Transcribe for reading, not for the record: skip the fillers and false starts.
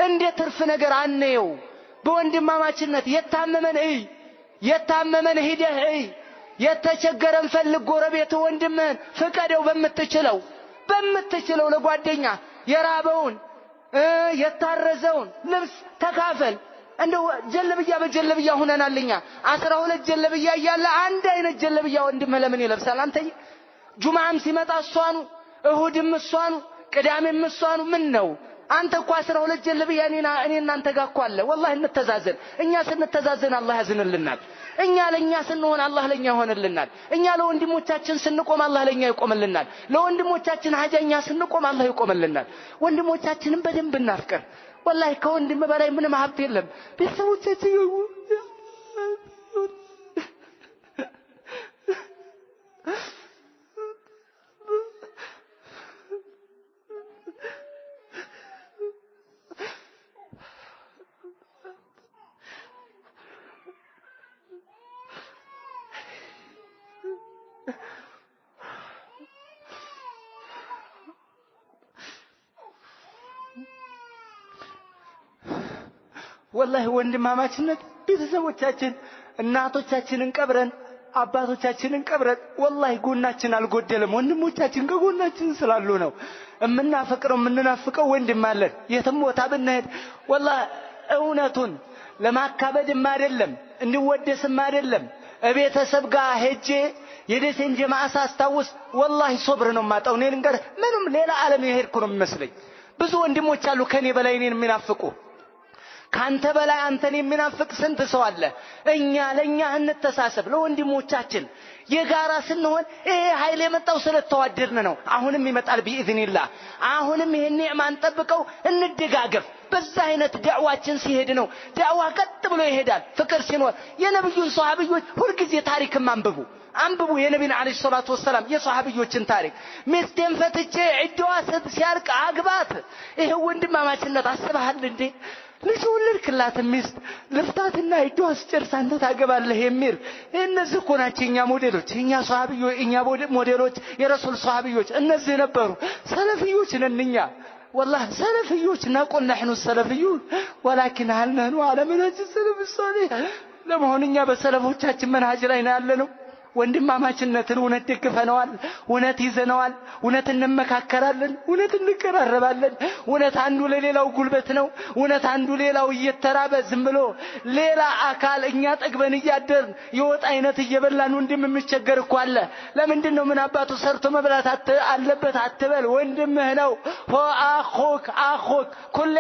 እንደ ትርፍ ነገር አንየው። በወንድማማችነት የታመመን ሂደህ የተቸገረን ፈልግ፣ ጎረቤት ወንድምህን ፍቀደው በምትችለው ለጓደኛ የራበውን የታረዘውን ልብስ ተካፈል። እንደው ጀለብያ በጀለብያ ሆነናልኛ 12 ጀለብያ እያለ አንድ አይነት ጀለብያ ወንድምህ ለምን ይለብሳል? አንተ ጁማዓም ሲመጣ እሷኑ፣ እሁድም እሷኑ፣ ቅዳሜም እሷኑ። ምን ነው አንተ እኮ 12 ጀለብያ እኔ እናንተ ጋር እኮ አለ። ወላሂ እንተዛዘን። እኛ ስንተዛዘን አላህ ያዝንልናል። እኛ ለኛ ስንሆን አላህ ለኛ ይሆንልናል። እኛ ለወንድሞቻችን ስንቆም አላህ ለኛ ይቆምልናል። ለወንድሞቻችን ሀጃኛ ስንቆም አላህ ይቆምልናል። ወንድሞቻችንን በደንብ እናፍቅር። ወላሂ ከወንድም በላይ ምንም ሀብት የለም። ቤተሰቦቻችን ወላሂ ወንድማማችነት ቤተሰቦቻችን እናቶቻችንን ቀብረን አባቶቻችንን ቀብረን ወላሂ ጎናችን አልጎደለም። ወንድሞቻችን ከጎናችን ስላሉ ነው እምናፈቅረው እምንናፍቀው ወንድም አለን። የትም ቦታ ብንሄድ ወላሂ እውነቱን ለማካበድም አይደለም እንወደስም አይደለም። ቤተሰብ ጋር ሄጄ የደሴን ጀማዓ ሳስታውስ ወላሂ ሶብር ነው ማጣው። እኔ ልንገርህ ምንም ሌላ ዓለም የሄድኩ ነው የሚመስለኝ። ብዙ ወንድሞች አሉ ከኔ በላይ እኔን የሚናፍቁ። ካንተ በላይ አንተን የሚናፍቅ ስንት ሰው አለ። እኛ ለኛ እንተሳሰብ ለወንድሞቻችን የጋራ ስንሆን ይሄ ኃይል የመጣው ስለተዋደድን ነው። አሁንም ይመጣል بإذنillah። አሁንም ይሄን ኒዕማን ጠብቀው እንደጋገፍ። በዛ አይነት ዳዕዋችን ሲሄድ ነው ዳዕዋ ቀጥ ብሎ ይሄዳል። ፍቅር ሲኖር የነብዩን ሷሃቢዎች ሁልጊዜ ታሪክም አንብቡ የነብዩን አለይሂ ሰላቱ ወሰለም የሷሃቢዎችን ታሪክ። ሚስቴን ፈትቼ ዒድዋ ሲያልቅ አግባት። ይሄ ወንድማማችነት አስበሃል እንዴ? ልጅ ወለድክላት ሚስት ልፍታትና ዒድዋ ሲጨርስ አንተ ታገባለህ የሚል እነዚህ እኮ ናቸው እኛ ሞዴሎች፣ እኛ ሷሃቢዎች፣ እኛ ሞዴሎች የረሱል ሷሃቢዎች እነዚህ ነበሩ። ሰለፊዮች ነን እኛ والله سلفيوش نقول نحن السلفيون ولكن هل نحن على منهج السلف الصالح؟ لما هنيا بسلفوቻችን መንሃጅ ላይ ነው ያለነው። ወንድማማችነትን እውነት ደግፈነዋል፣ እውነት ይዘነዋል፣ እውነት እንመካከራለን፣ እውነት እንቀራረባለን። እውነት አንዱ ለሌላው ጉልበት ነው። እውነት አንዱ ሌላው እየተራበ ዝም ብሎ ሌላ አካል እኛ ጠግበን እያደርን የወጥ አይነት እየበላን ወንድም የሚቸገር እኮ አለ። ለምንድን ነው ምን አባቱ ሰርቶ መብላት አለበት አትበል። ወንድምህ ነው። ሆ አኹክ ኩል